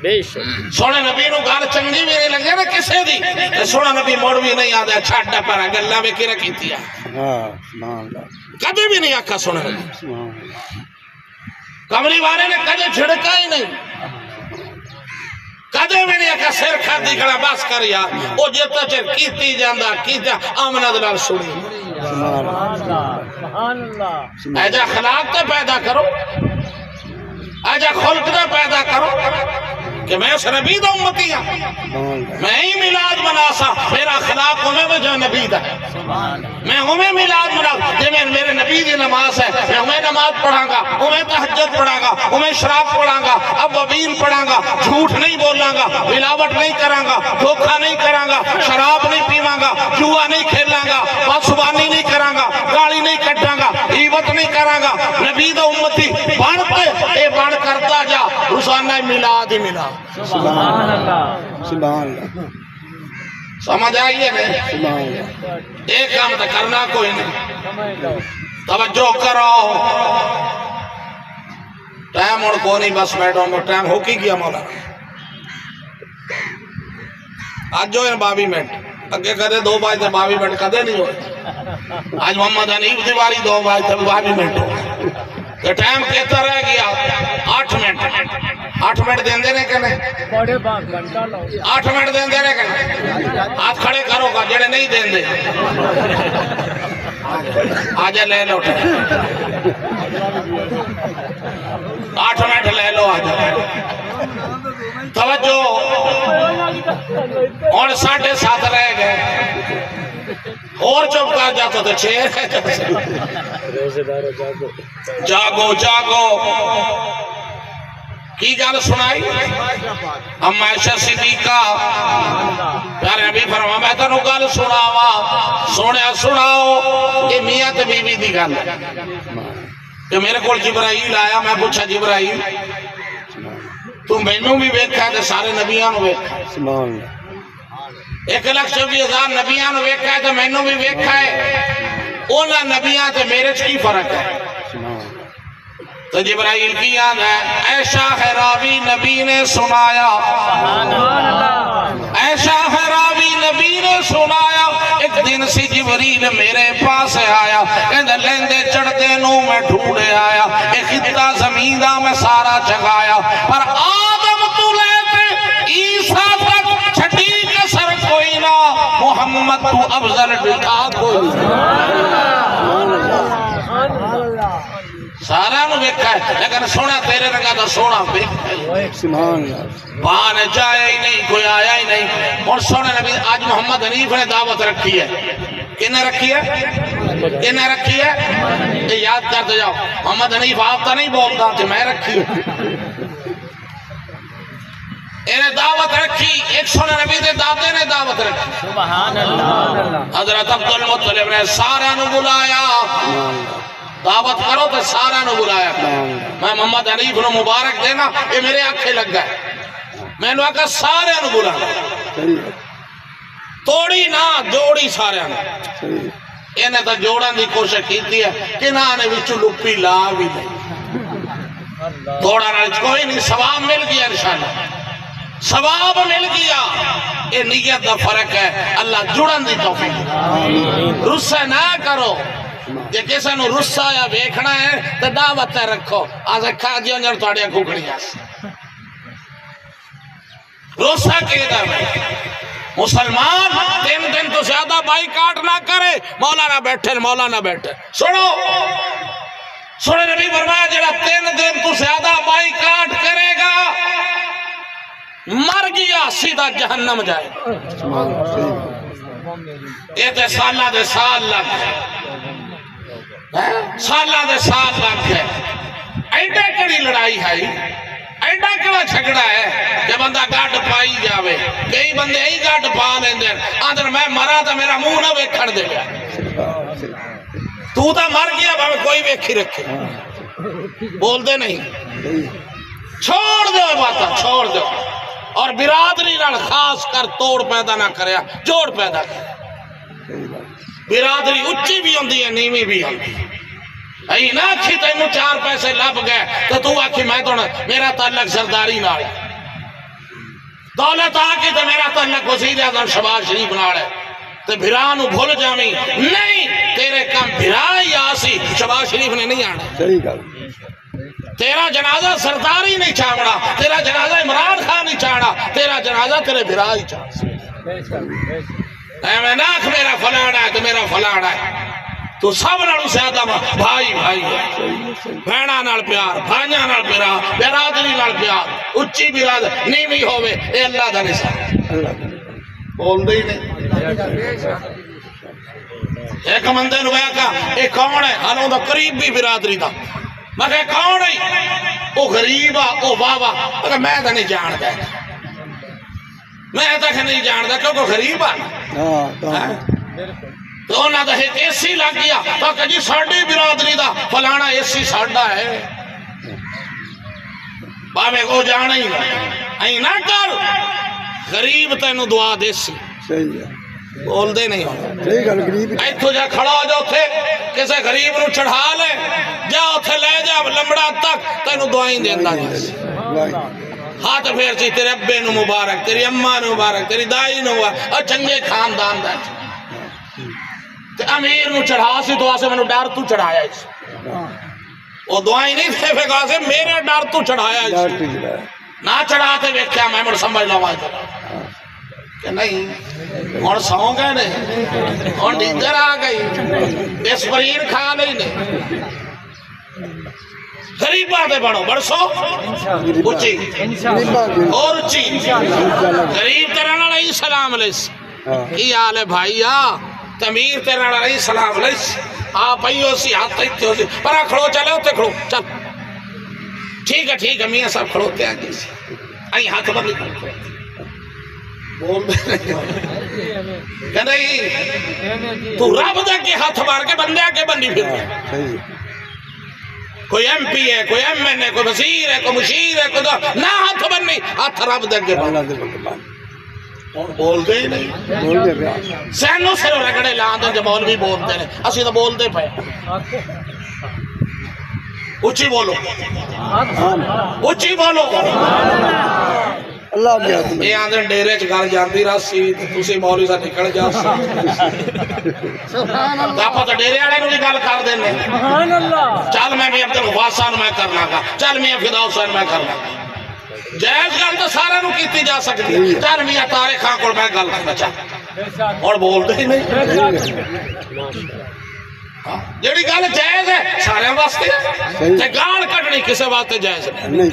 سونے نبی نو گل چنگی بھی نہیں لگے نا کسے دی تے سونا نبی موڑ بھی نہیں آدھا چھاڑا پرا گلاں میں کی رکھی تھی سبحان اللہ کبھی بھی نہیں آکھا سونے نبی سبحان اللہ کمری والے نے کدے جھڑکا ہی نہیں کدے بھی نہیں آکھا سر کھاتی کھڑا بس کر یا او جتا چر کیتی جاندہ کیتا آمنہ دلال سنی سبحان اللہ ایجا اخلاق تے پیدا کرو ایجا خلق تے پیدا کرو کہ میں اس نبی دا امتی ہوں میں ہی میلاد مناسا میرا اخلاق ہمیں وجہ نبی دا میں ہمیں میلاد مناسا جی میں میرے نبی دی نماز ہے میں ہمیں نماز پڑھاں گا ہمیں تہجد پڑھاں گا ہمیں شراب پڑھاں گا اوابین پڑھاں گا جھوٹ نہیں بولاں گا ملاوٹ نہیں کراں گا دھوکہ نہیں کراں گا شراب نہیں پیواں گا جوا نہیں کھیلاں گا بدزبانی نہیں کراں گا گالی نہیں کٹاں گا غیبت نہیں کراں گا نبی دا امتی بڑھتے اے بڑھ کرتا جا روزانہ میلاد ہی میلاد سبحان اللہ سبحان اللہ سمجھ آئیے نا سبحان اللہ ایک کام تو کرنا کوئی نہیں توجہ کرو ٹائم اور کو نہیں بس بیٹھو میں ٹائم ہو کی گیا مولا آج جو ہے 22 منٹ اگے کرے 2 بھائی تھے 22 منٹ کدے نہیں ہوئے آج محمد حنیف دیواری 2 بھائی تھے 22 منٹ ہوئے تو ٹائم کہتا رہ گیا 8 منٹ 8 منٹ دیں دینے کے نہیں 8 منٹ دیں دینے کے نہیں ہاتھ کھڑے کرو گا جڑے نہیں دیں دے آجا لے لو 8 منٹ لے لو آجا توجہ اور 7:30 رہ گئے اور چپ کر جاتا تو 6 جاگو کی گال سنائی ہم عائشہ صدیقہ پیارے نبی فرما میں تنو گال سناوا سناؤ یہ میاں تے بی بی دی گال کہ میرے کول جبرائیل آیا میں پوچھا جبرائیل تو مینوں بھی ویکھا تے سارے نبیاں نو ویکھا سبحان اللہ 1,24,000 نبیاں نو ویکھا ہے تے مینوں بھی ویکھا ہے اونا نبیاں تے میرے چ کی فرق ہے تو جبرائیل کی یاد ہے ایشا ہے راوی نبی نے سنایا ایشا ہے راوی نبی نے سنایا ایک دن سی جبریل میرے پاس آیا کہندے لیندے چڑھتے نو میں ڈھونڈے آیا ایک خطہ زمین دا میں سارا جگایا پر آدم تو لیتے عیسیٰ تک چھٹی کے سر کوئی نہ محمد تو افضل ڈٹھا کوئی سارا نو ویکھا ہے لیکن سونا تیرے رنگا تو سونا ویکھا ہے سبحان اللہ وہاں جایا ہی نہیں کوئی آیا ہی نہیں اور سونے نبی آج محمد حنیف نے دعوت رکھی ہے کنے رکھی ہے یہ یاد کرتے جاؤ محمد حنیف آپ تو نہیں بولتا تھے میں رکھی ہے انہیں دعوت رکھی ایک سونے نبی دے دادے نے دعوت رکھی سبحان اللہ حضرت عبدالمطلب نے سارا نو بلایا دعوت کرو تو سارا نو بلایا میں محمد حنیف نو مبارک دینا یہ میرے آنکھیں لگ گئے میں نے کہا سارے نو بلایا توڑی نہ جوڑی سارے نو انہیں تو جوڑن دی کوشش کیتی ہے کہ نہ نے وچو لپی لا بھی نہیں توڑا نہ کوئی نہیں ثواب مل گیا انشاءاللہ ثواب مل گیا یہ نیت دا فرق ہے اللہ جڑن دی توفیق رسے نہ کرو جے کسے نو رسا یا ویکھنا ہے تو دعوت رکھو آج کھا جی انجر توڑیا کھوکھڑی آس رسا کے دا مسلمان 3 دن تو زیادہ بائی کاٹ نہ کرے مولانا بیٹھے سنو نبی فرمایا جڑا 3 دن تو زیادہ بائی کاٹ کرے گا مر گیا سیدھا جہنم جائے گا. سبحان اللہ صحیح بات یہ تے سالہ دے سال لگ ہے، سالہ دے سال لگ ہے. ایڈا کڑی لڑائی ہے، ایڈا کڑا جھگڑا ہے کہ بندہ گاٹ پائی جاوے. کئی بندے ہی گاٹ پا لیندے آندر میں مرا تا میرا منہ نہ ویکھڑ دے گا. تو تا مر گیا بھاوے کوئی ویکھی رکھے، بول دے نہیں. چھوڑ دو باتا، چھوڑ دو. اور برادری نال خاص کر توڑ پیدا نہ کریا، جوڑ پیدا کر. برادری اچھی بھی ہوندی ہے، نیوی بھی ہوندی ہے. ائی نہ آکھی تینوں 4 پیسے لب گئے تو آکھی میں تو میرا تعلق سرداری نال، دولت آکھی تو میرا تعلق وزیر اعظم شہباز شریف نال ہے، تو بھرانو بھول جاویں. نہیں، تیرے کم بھرا ہی آسی، شہباز شریف نے نہیں آنا. صحیح گل تیرا جنازہ سرداری نہیں چاہنا، تیرا جنازہ عمران خان نہیں چاہنا، تیرا جنازہ تیرے بھرا ہی چاہ. میں ناکھ میرا فلانا ہے تو میرا فلانا ہے. تو سب نالوں زیادہ بھائی بھائی ہے، بہنا نال پیار، بھائیاں نال پیار، برادری نال پیار. اچھی برادر نیوی ہوئے، اے اللہ دا نثار. بول دے ہی نہیں. ایک بندے نے کہا اے کون ہے؟ ہالوں دا قریب بھی برادری دا. میں کہا کون ہے؟ او غریب آ، او بابا. میں کہا میں تو نہیں جانتا، میں تک نہیں جانتا کیونکہ غریب آ. تو انہاں دا ایک اے سی لگ گیا تو جی ساڑی برادری دا فلانا اے سی ساڑا ہے. بابے کو جانا ہی نہ این نہ کر. غریب تینوں دعا دے سی. صحیح ہے بول دے نہیں ہو. صحیح گل غریب ایتھو جا کھڑا ہو جاؤ تھے کسے غریب نو چڑھا لے جاؤ تھے لے جا لمڑا تک تینوں دعائیں دیندہ جیسے. ہاتھ پھیر چی تیرے ابے نو مبارک، تیری اماں نو مبارک، تیری دائی نو مبارک، اور چنگے خاندان دا. امیر نو چڑھا سی دعا سے میں نو ڈار تو چڑھایا اس. وہ دعائیں نہیں تھے پھر کہا سے میرے ڈار تو چڑھایا اس. نہ چڑھاتے ویکھیا میں مڑ سمجھ لوں آج کہ نہیں اور سو گئے نہیں اور نیندر آ گئی، اسپرین کھا نہیں نہیں. غریب آتے بڑھو برسو اچھی اور اچھی. غریب تیرا علیہ السلام علیہ کی آل ہے بھائی آ. تمیر تیرا علیہ السلام علیہ آپ ہو سی ہاتھ ہی ہو سی پرا کھڑو چلے ہوتے کھڑو چل. ٹھیک ہے میاں صاحب کھڑوتے آگے سی آئی ہاتھ بر نہیں کھڑو. بول دے نہیں تو رب دے کے ہاتھ بار کے بندے آگے بندی پھر. کوئی ایم پی ہے، کوئی ایم این ہے، کوئی وزیر ہے، کوئی مشیر ہے، کوئی نہ ہاتھ بننی ہاتھ رب دے کے بند. بول دے ہی نہیں. سینو صرف رگڑے لاندے جو مولوی بولتے ہیں، اسی تو بول دے پہ. اچھی بولو، اچھی بولو. اللہ کیا یہ آندر ڈیرے چکار جاندی راسی تُسی مولوی سے نکڑ جا سی. داپا تو ڈیرے آڑے نو بھی گال کر دینے. چل میں بھی عبد الغفاسان میں کرنا گا، چل میں فدا حسین میں کرنا گا. جائز گل تو سارا نو کیتی جا سکتی. چل میاں تارے خان کو میں گل کرنا چاہ اور بول دے ہی نہیں. جیڑی گل جائز ہے سارے واسطے تے گال کٹنی کسے واسطے جائز نہیں.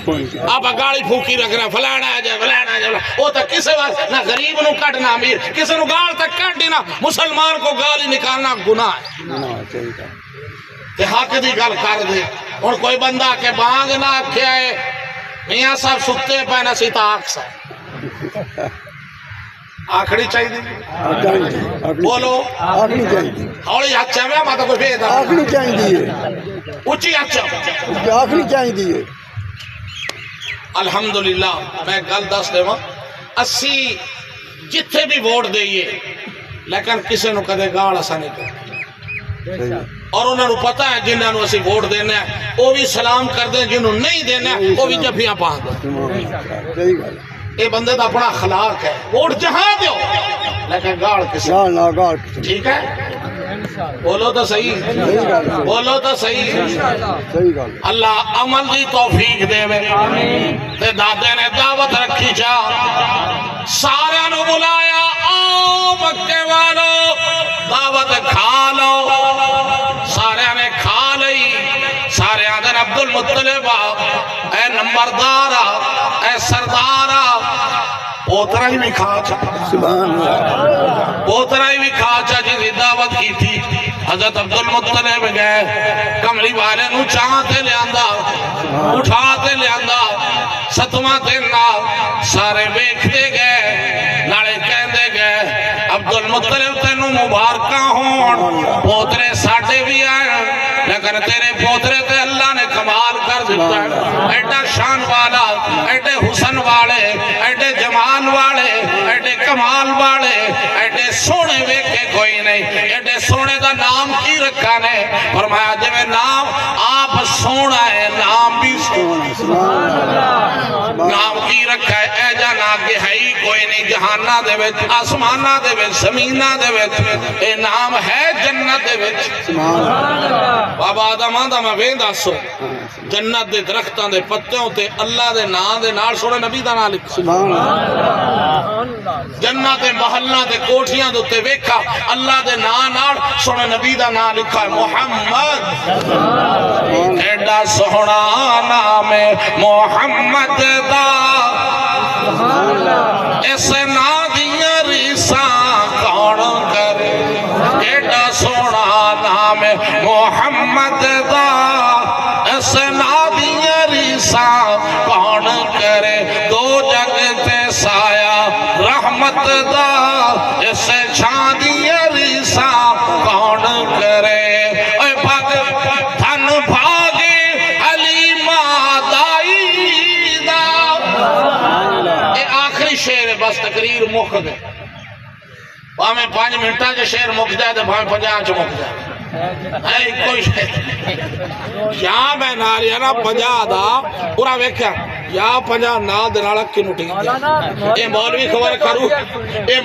آپ گالی پھوکی رکھنا فلانا ہے جائے فلانا ہے جائے وہ تو کسے واسطے نہ غریب نو کٹنا امیر کسے نو گال تک کٹ دینا. مسلمان کو گالی نکالنا گناہ ہے. تے حق دی گل کر دے. اور کوئی بندہ کہ بانگ نہ آکھے آئے میاں صاحب سکتے پہنا سی تا آکھ سا آکھڑی چاہی دی. بولو ہولی اچھا میں ماتا کوئی بھیدہ آخری چاہی دیئے اچھی اچھا آخری چاہی دیئے. الحمدللہ میں گل دس دے ماں اسی جتھے بھی ووٹ دئیے لیکن کسے نو کدے گاڑ اسا نہیں کرتے. اور انہوں نے پتا ہے جنہوں نے اسی ووٹ دینا ہے وہ بھی سلام کر دیں، جنہوں نہیں دینا ہے وہ بھی جفیاں پاہ دیں. یہ بندے تو اپنا اخلاق ہے. ووٹ جہاں دیو لیکن گاڑ کسی ٹھیک ہے. بولو تو صحیح، بولو تو صحیح. اللہ عمل دی توفیق دے وے. تے دادے نے دعوت رکھی جا سارے نو بلایا آؤ مکے والو دعوت کھا لو. سارے نے کھا لئی. سارے آدھر عبد المطلب اے نمبردار اے سردار پوترا ہی بھی کھا چا سبحان اللہ پوترا ہی بھی کھا چا جی دعوت کی تھی حضرت عبد المطلب گئے کملی والے نو چاہتے لے آندہ اٹھاتے لے آندہ ستواں دن سارے بیکھتے گئے نالے کہندے گئے عبد المطلب تینو مبارکہ ہون پوترے ساٹھے بھی آئے لیکن تیرے پوترے تے اللہ نے کمال کر دیتا ہے ایڈا شان والا ایڈے حسن والے ایڈے جمال والے ایڈے کمال والے ایڈے سونے ویکھے کوئی نہیں ایڈے سونے دا نام کی رکھا نے فرمایا جب نام آپ سونا ہے نام بھی سونا نام کی رکھا ہے اے جانا کہ ہے ہی کوئی نہیں جہانہ دے وچ آسمانہ دے وچ زمینہ دے وچ اے نام ہے جنت دے وچ بابا آدم آدم ویندا سو جنت دے درختاں دے پتیوں تے اللہ دے نام دے نال سونے نبی دا نام لکھا جنت دے محلہ دے کوٹھیاں دے تے ویکھا اللہ دے نام نال سونے نبی دا نام لکھا ہے محمد ایڈا سونا نام ہے محمد دا اس نام دیا ریساں کون کرے ایڈا سونا نام ہے محمد دا اس نام دیا ریساں کون کرے دو جگ تے سایہ رحمت دا اس چھان دیا ریساں کون کرے اے بھاگ دھن بھاگے علی مادائی دا اے آخری شعر ہے بس تقریر مک دے ہمیں 5 منٹاں جو شعر مک جائے تو ہمیں 50 چو مک جائے اے کوئی شعر یا میں ناری ہے نا 50 دا پورا ویکھیا یا 50 نال دے نال کی نٹی اے مولوی خبر کرو اے